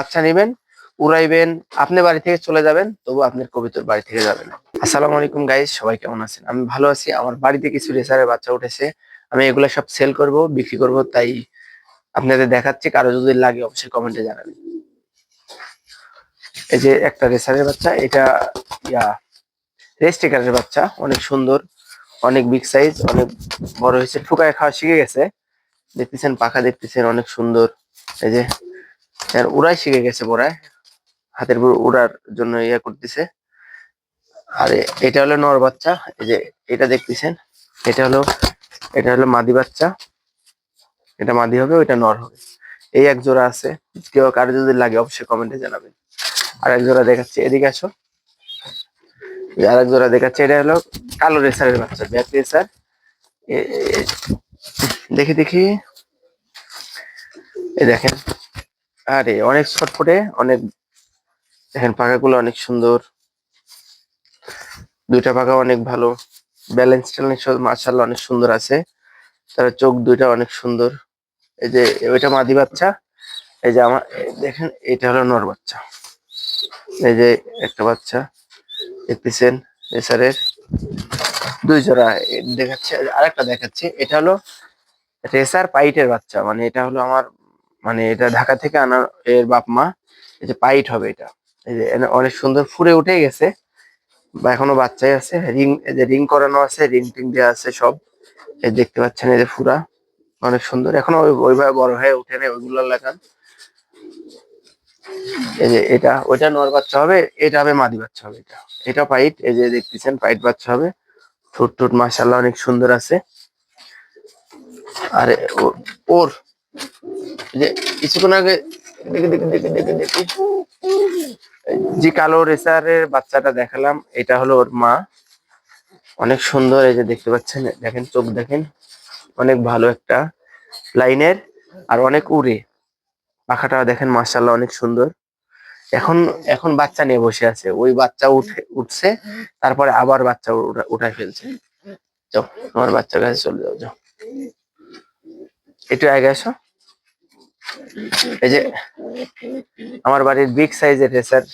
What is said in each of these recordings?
বাচ্চা নেবেন, উড়াইবেন, আপনি বাড়ি থেকে চলে যাবেন, তবু আপনার কবিতর বাড়ি থেকে যাবে না। আসসালামু আলাইকুম গাইস, সবাই কেমন আছেন? আমি ভালো আছি। আমার বাড়িতে কিছু রেসারের বাচ্চা উঠেছে, আমি এগুলো সব সেল করব, বিক্রি করব, তাই আপনাদের দেখাচ্ছি। কারো যদি লাগে অবশ্যই কমেন্টে জানাবেন। এই যে একটা রেসারের বাচ্চা, এটা রেস্টিকারের বাচ্চা, অনেক সুন্দর, অনেক বিগ সাইজ, অনেক বড় হয়েছে, ঠুকায় খাওয়া শিখে গেছে। দেখতেছেন পাখা, দেখতেছেন অনেক সুন্দর। এই যে উড়াই শিখে গেছে, পড়ায় হাতের উপর উড়ার জন্য করতেছে। আর এটা হলো নর বাচ্চা। এই যে এটা দেখতেছেন, এটা হলো মাদি বাচ্চা। এটা মাদি হবে, ওইটা নর হবে। এই এক জোড়া আছে, কেউ কারো যদি লাগে অবশ্যই কমেন্টে জানাবেন। আর এক জোড়া দেখাচ্ছি, এদিকে আসো। আর এক জোড়া দেখাচ্ছি, এটা হলো কালো রেসারের বাচ্চা, ব্ল্যাক রেসার। দেখি দেখি, এই দেখেন, আরে অনেক ছটফটে, অনেক, দেখেন পাখাগুলো অনেক সুন্দর, দুইটা পাখা অনেক ভালো, ব্যালেন্স ট্যালেন্স মাশাআল্লাহ অনেক সুন্দর আছে। তার চোখ দুইটা অনেক সুন্দর। এই যে ওইটা মাদি বাচ্চা, এই যে আমার দেখেন, এটা হলো নর বাচ্চা। এই যে একটা বাচ্চা দেখতেছেন রেসারের, দুই জোড়া দেখাচ্ছে। আরেকটা দেখাচ্ছে, এটা হলো রেসার পাইটের বাচ্চা, মানে এটা হলো আমার, মানে এটা ঢাকা থেকে আনা এর বাপ মা। এই যে পাইট হবে এটা। এই যে অনেক সুন্দর ফুরে উঠে গেছে, বা এখনো বাচ্চাই আছে। রিং, এই যে রিং করানো আছে, রিং টিং দেওয়া আছে সব। এই দেখতে পাচ্ছেন, এই যে ফুরা অনেক সুন্দর, এখনো ওইভাবে বড় হয়ে উঠে নেই, ওইগুলো লাগান। এই যে এটা, ওইটা নর বাচ্চা হবে, এটা হবে মাদি বাচ্চা হবে। এটা পাইট, এই যে দেখতেছেন পাইট বাচ্চা হবে। ঠোঁট ঠোঁট মাশাআল্লাহ অনেক সুন্দর আছে। আর ওর যে কিছুক্ষণ আগে দেখে দেখে দেখে দেখে দেখে যে কালো রেসারের বাচ্চাটা দেখালাম, এটা হলো ওর মা, অনেক সুন্দর। এই যে দেখতে পাচ্ছেন, দেখেন চোখ দেখেন, অনেক ভালো একটা লাইনের, আর অনেক উড়ে, পাখাটা দেখেন মাশাআল্লাহ অনেক সুন্দর। এখন এখন বাচ্চা নিয়ে বসে আছে, ওই বাচ্চা উঠছে, তারপরে আবার বাচ্চা উঠায় ফেলছে। যাও, তোমার বাচ্চার কাছে চলে যাও, যাও একটু আগে আসো। এই যে আমার বাড়ির বিগ সাইজের রেসার,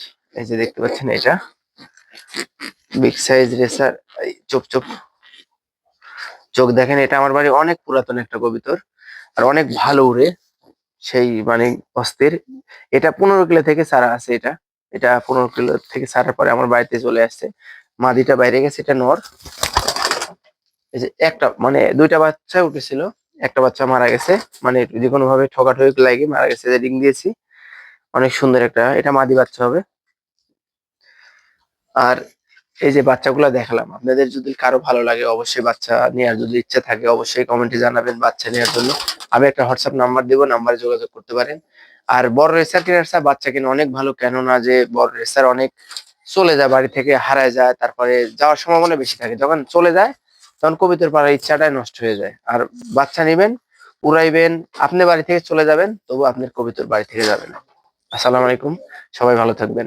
এই যে দেখতে পাচ্ছেন, এটা বিগ সাইজ রেসার। চোখ চোখ চোখ দেখেন, এটা আমার বাড়ি অনেক পুরাতন একটা কবিতর, আর অনেক ভালো উড়ে, সেই মানে অস্থির। এটা 15 কিলো থেকে ছাড়া আছে। এটা এটা 15 কিলো থেকে ছাড়ার পরে আমার বাড়িতে চলে আসছে। মাদিটা বাইরে গেছে, এটা নর। এই যে একটা, মানে দুইটা বাচ্চা উঠেছিল, একটা বাচ্চা মারা গেছে, মানে যে কোনো ভাবে ঠকাঠকি লাগে মারা গেছে, রিং দিয়েছি। অনেক সুন্দর একটা, এটা মাদি বাচ্চা হবে। আর এই যে বাচ্চাগুলো দেখালাম, আপনাদের যদি কারো ভালো লাগে অবশ্যই, বাচ্চা নেওয়ার যদি ইচ্ছা থাকে অবশ্যই কমেন্টে জানাবেন বাচ্চা নেওয়ার জন্য। আমি একটা হোয়াটসঅ্যাপ নাম্বার দিব, নাম্বারে যোগাযোগ করতে পারেন। আর বড় রেসার টেসার বাচ্চা কিনে অনেক ভালো, কেননা যে বড় রেসার অনেক চলে যায়, বাড়ি থেকে হারায় যায়, তারপরে যাওয়ার সম্ভাবনা বেশি থাকে। যখন চলে যায় তখন কবিতর পাড়ার ইচ্ছাটাই নষ্ট হয়ে যায়। আর বাচ্চা নেবেন, উড়াইবেন, আপনি বাড়ি থেকে চলে যাবেন, তবু আপনার কবিতর বাড়ি থেকে যাবে না। আসসালামু আলাইকুম, সবাই ভালো থাকবেন।